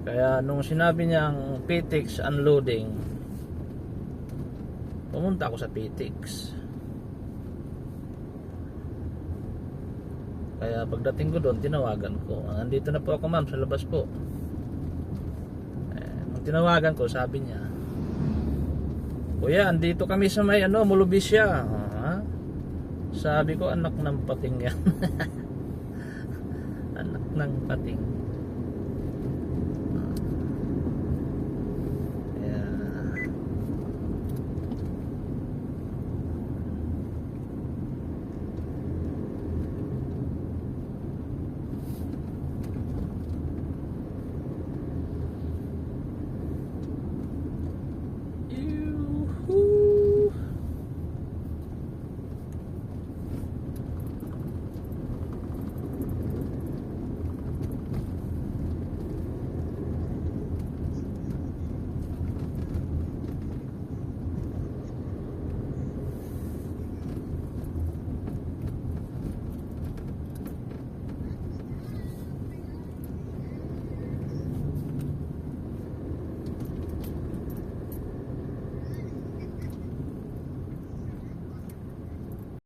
Kaya nung sinabi niyang PTX unloading, pumunta ako sa PTX. Kaya pagdating ko doon, tinawagan ko. Andito na po ako ma'am, sa labas po. Nung tinawagan ko, sabi niya, kuya, andito kami sa may Mulubisya. Sabi ko, anak ng pating yan. Anak ng pating.